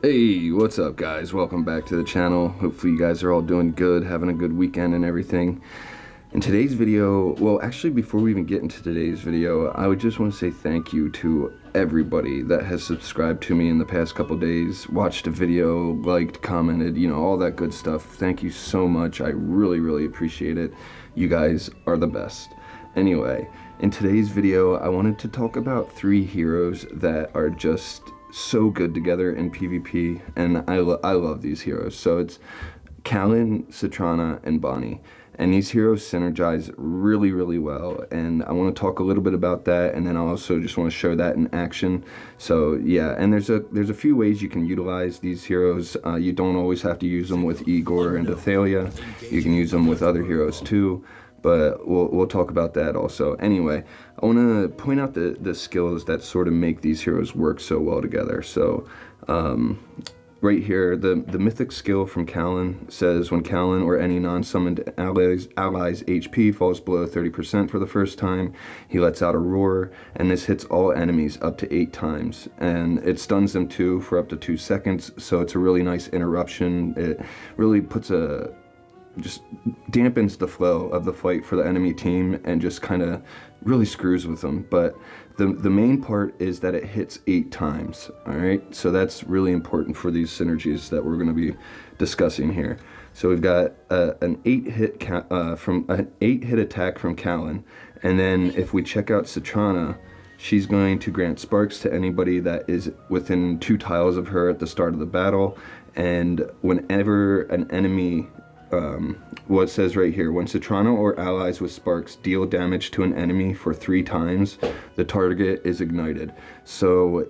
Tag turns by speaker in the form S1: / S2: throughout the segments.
S1: Hey, what's up guys? Welcome back to the channel. Hopefully you guys are all doing good, having a good weekend and everything. In today's video, well actually before we even get into today's video, I would just want to say thank you to everybody that has subscribed to me in the past couple days, watched a video, liked, commented, you know, all that good stuff. Thank you so much. I really appreciate it. You guys are the best. Anyway, in today's video, I wanted to talk about 3 heroes that are just so good together in PvP, and I love these heroes. So it's Kalen, Satrana, and Bonnie, and these heroes synergize really well, and I want to talk a little bit about that, and then I also just want to show that in action. So yeah, and there's a few ways you can utilize these heroes. You don't always have to use them with Igor and Athalia. You can use them with other heroes too, but we'll talk about that also. Anyway, I want to point out the skills that sort of make these heroes work so well together. So right here, the mythic skill from Callan says when Callan or any non-summoned allies HP falls below 30% for the first time, he lets out a roar, and this hits all enemies up to 8 times, and it stuns them too for up to 2 seconds. So it's a really nice interruption. It really just dampens the flow of the fight for the enemy team and just kind of really screws with them. But the main part is that it hits 8 times. All right, so that's really important for these synergies that we're going to be discussing here. So we've got an 8-hit attack from Callan, and then if we check out Satrana, she's going to grant sparks to anybody that is within 2 tiles of her at the start of the battle. And whenever an enemy what it says right here, when Satrana or allies with sparks deal damage to an enemy for 3 times, the target is ignited. So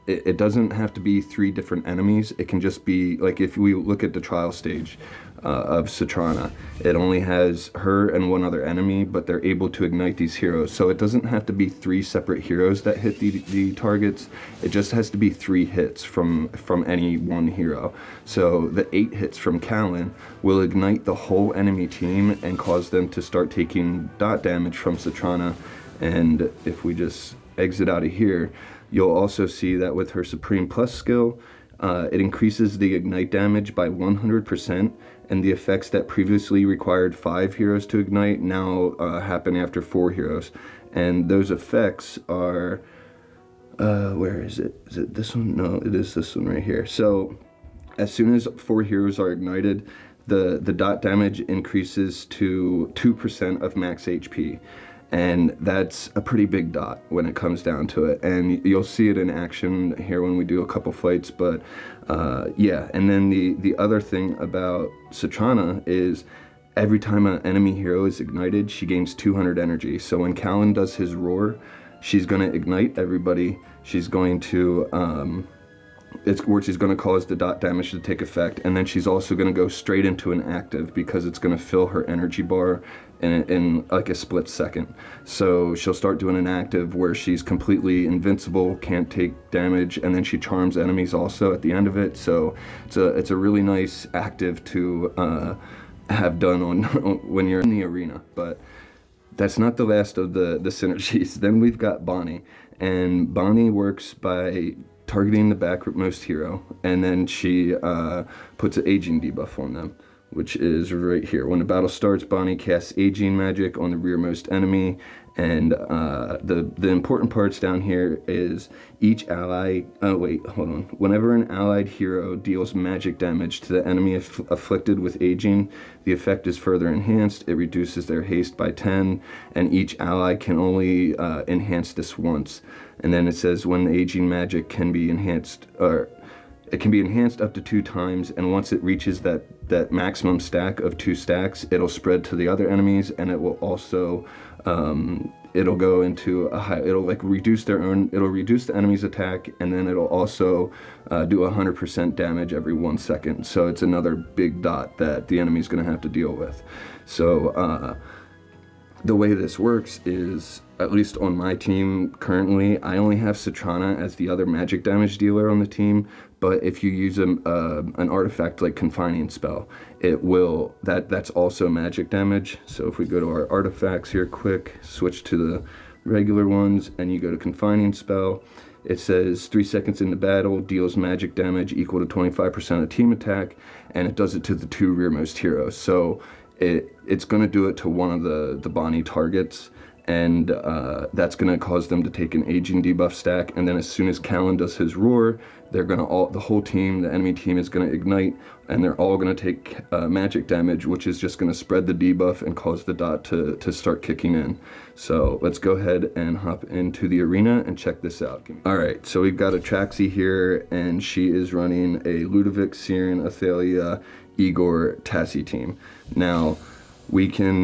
S1: it doesn't have to be 3 different enemies. It can just be, like, if we look at the trial stage of Satrana, it only has her and 1 other enemy, but they're able to ignite these heroes. So it doesn't have to be 3 separate heroes that hit the targets. It just has to be 3 hits from any one hero. So the 8 hits from Callan will ignite the whole enemy team and cause them to start taking dot damage from Satrana. And if we just exit out of here, you'll also see that with her Supreme Plus skill, it increases the ignite damage by 100%, and the effects that previously required 5 heroes to ignite now happen after 4 heroes. And those effects are, where is it? Is it this one? No, it is this one right here. So as soon as 4 heroes are ignited, the dot damage increases to 2% of max HP. And that's a pretty big dot when it comes down to it, and you'll see it in action here when we do a couple fights. But yeah, and then the other thing about Satrana is every time an enemy hero is ignited, she gains 200 energy. So when Callan does his roar, she's going to ignite everybody. She's going to she's going to cause the dot damage to take effect, and then she's also going to go straight into an active because it's going to fill her energy bar in like a split second. So she'll start doing an active where she's completely invincible, can't take damage, and then she charms enemies also at the end of it. So it's a really nice active to have done on when you're in the arena. But that's not the last of the synergies. Then we've got Bonnie, and Bonnie works by targeting the backmost hero, and then she puts an aging debuff on them, which is right here. When the battle starts, Bonnie casts aging magic on the rearmost enemy, and the important parts down here is each ally, whenever an allied hero deals magic damage to the enemy afflicted with aging, the effect is further enhanced. It reduces their haste by 10, and each ally can only enhance this once. And then it says when the aging magic can be enhanced, or it can be enhanced up to 2 times, and once it reaches that maximum stack of 2 stacks, it'll spread to the other enemies, and it will also it'll go into a high, it'll reduce the enemy's attack, and then it'll also do 100% damage every 1 second. So it's another big dot that the enemy's going to have to deal with. So the way this works is, at least on my team currently, I only have Satrana as the other magic damage dealer on the team, but if you use an artifact like Confining Spell, it will, that's also magic damage. So if we go to our artifacts here quick, switch to the regular ones, and you go to Confining Spell, it says 3 seconds into battle, deals magic damage equal to 25% of team attack, and it does it to the 2 rearmost heroes. So it's going to do it to one of the Bonnie targets, and that's going to cause them to take an aging debuff stack. And then as soon as Callan does his roar, they're going to the whole team, the enemy team, is going to ignite, and they're all going to take magic damage, which is just going to spread the debuff and cause the dot to start kicking in. So let's go ahead and hop into the arena and check this out. All right, so we've got Atraxi here, and she is running a Ludovic, Siren, Athalia, Igor, Tassi team. Now we can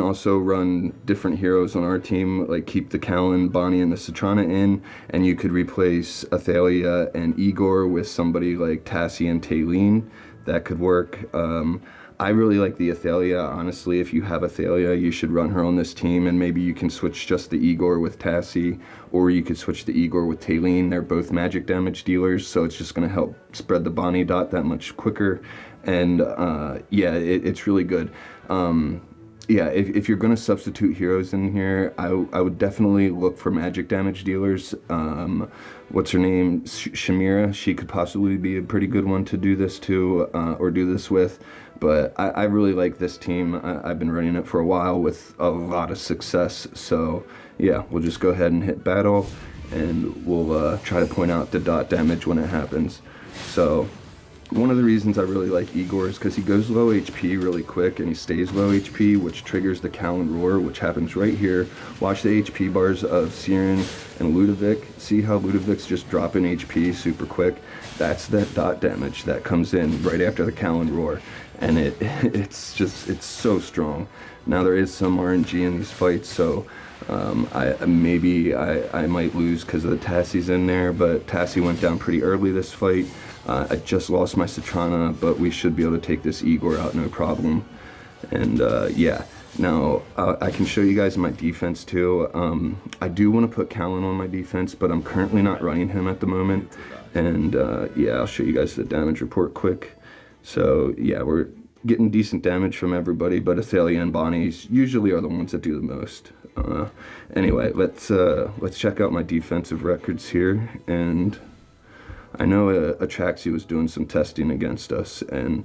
S1: also run different heroes on our team, like keep the Callan, Bonnie, and the Satrana in, and you could replace Athalia and Igor with somebody like Tassi and Kalen. That could work. I really like the Athalia, honestly. If you have Athalia, you should run her on this team, and maybe you can switch just the Igor with Tassi, or you could switch the Igor with Kalen. They're both magic damage dealers, so it's just going to help spread the Bonnie dot that much quicker, and yeah, it's really good. Yeah, if you're going to substitute heroes in here, I would definitely look for magic damage dealers. What's her name? Shamira. She could possibly be a pretty good one to do this to, or do this with. But I really like this team. I've been running it for a while with a lot of success. So yeah, we'll just go ahead and hit battle, and we'll try to point out the dot damage when it happens. So one of the reasons I really like Igor is because he goes low HP really quick, and he stays low HP, which triggers the Callan roar, which happens right here. Watch the HP bars of Siren and Ludovic. See how Ludovic's just dropping HP super quick? That's that dot damage that comes in right after the Callan roar, and it's so strong. Now there is some RNG in these fights, so I might lose because of the Tassi's in there, but Tassi went down pretty early this fight. I just lost my Satrana, but we should be able to take this Igor out no problem. And yeah, now I can show you guys my defense too. I do want to put Callan on my defense, but I'm currently not running him at the moment. And yeah, I'll show you guys the damage report quick. So yeah, we're getting decent damage from everybody, but Athalia and Bonnie usually are the ones that do the most. Anyway, let's check out my defensive records here. And I know Atraxi was doing some testing against us and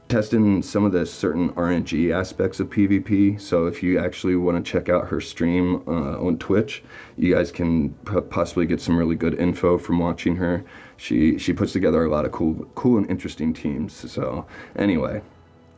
S1: testing some of the certain RNG aspects of PvP. So if you actually want to check out her stream on Twitch, you guys can possibly get some really good info from watching her. She puts together a lot of cool and interesting teams. So anyway,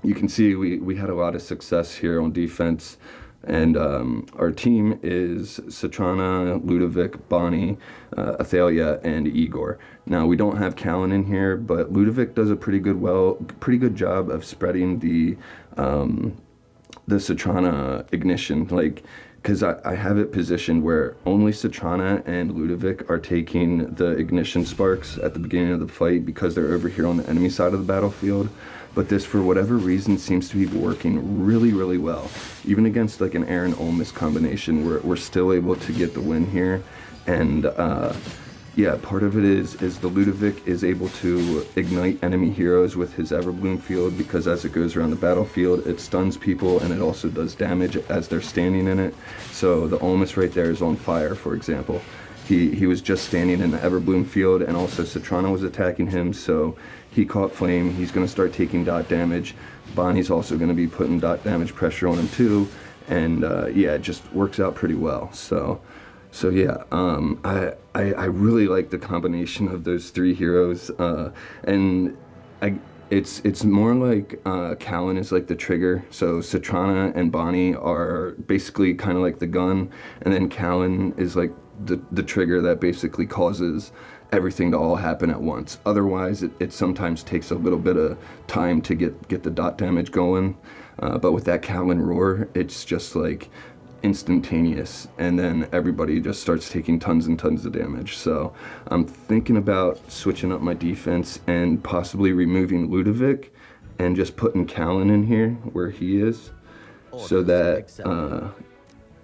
S1: you can see we had a lot of success here on defense. And our team is Satrana, Ludovic, Bonnie, Athalia, and Igor. Now we don't have Callan in here, but Ludovic does a pretty good job of spreading the Satrana ignition, like, because I have it positioned where only Satrana and Ludovic are taking the ignition sparks at the beginning of the fight because they're over here on the enemy side of the battlefield. But this, for whatever reason, seems to be working really, really well. Even against like an Aaron Olmis combination, we're still able to get the win here. And yeah, part of it is the Ludovic is able to ignite enemy heroes with his Everbloom field, because as it goes around the battlefield, it stuns people and it also does damage as they're standing in it. So the Olmis right there is on fire, for example. He was just standing in the Everbloom field, and also Satrana was attacking him, so he caught flame. He's going to start taking dot damage. Bonnie's also going to be putting dot damage pressure on him too, and yeah, it just works out pretty well. So yeah, I really like the combination of those three heroes, and it's more like Callan is like the trigger. So Satrana and Bonnie are basically kind of like the gun, and then Callan is like the trigger that basically causes everything to all happen at once. Otherwise, it sometimes takes a little bit of time to get the dot damage going. But with that Callan roar, it's just like instantaneous, and then everybody just starts taking tons and tons of damage. So I'm thinking about switching up my defense and possibly removing Ludovic and just putting Callan in here where he is, so that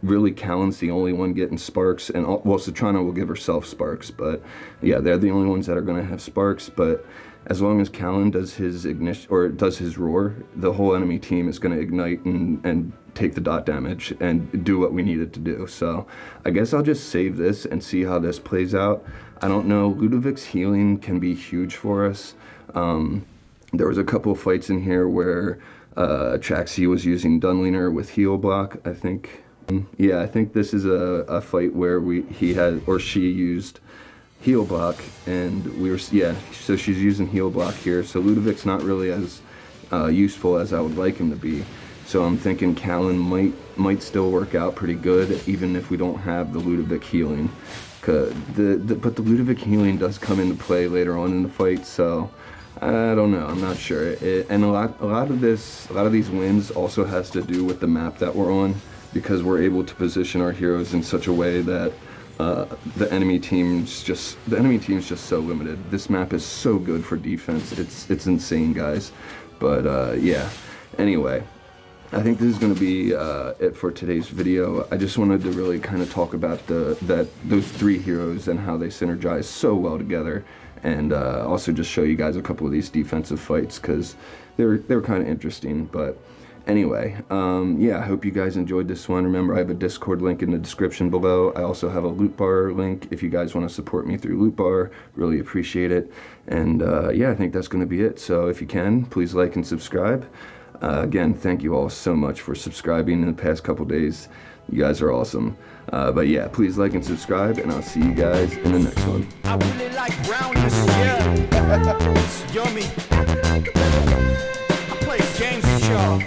S1: really Callan's the only one getting sparks, and well, Satrana will give herself sparks, but yeah, they're the only ones that are going to have sparks. But as long as Callan does his ignition, or does his roar, the whole enemy team is going to ignite and take the dot damage and do what we needed to do. So I guess I'll just save this and see how this plays out. I don't know, Ludovic's healing can be huge for us. There was a couple of fights in here where Traxie was using Dunliner with heal block, I think. Yeah, I think this is a fight where she used heal block, and so she's using heal block here. So Ludovic's not really as useful as I would like him to be. So I'm thinking Callan might still work out pretty good, even if we don't have the Ludovic healing. But the Ludovic healing does come into play later on in the fight, so I don't know. I'm not sure. And a lot of these wins also has to do with the map that we're on, because we're able to position our heroes in such a way that the enemy team's just so limited. This map is so good for defense. It's insane, guys. But yeah. Anyway, I think this is going to be it for today's video. I just wanted to really kind of talk about those three heroes and how they synergize so well together, and also just show you guys a couple of these defensive fights, because they're kind of interesting. But anyway, yeah, I hope you guys enjoyed this one. Remember, I have a Discord link in the description below. I also have a Loot Bar link if you guys want to support me through Loot Bar. Really appreciate it. And yeah, I think that's going to be it. So if you can, please like and subscribe. Again, thank you all so much for subscribing in the past couple days. You guys are awesome. But yeah, please like and subscribe, and I'll see you guys in the next one.
S2: I really like brownness, yeah. It's yummy. I play games with y'all.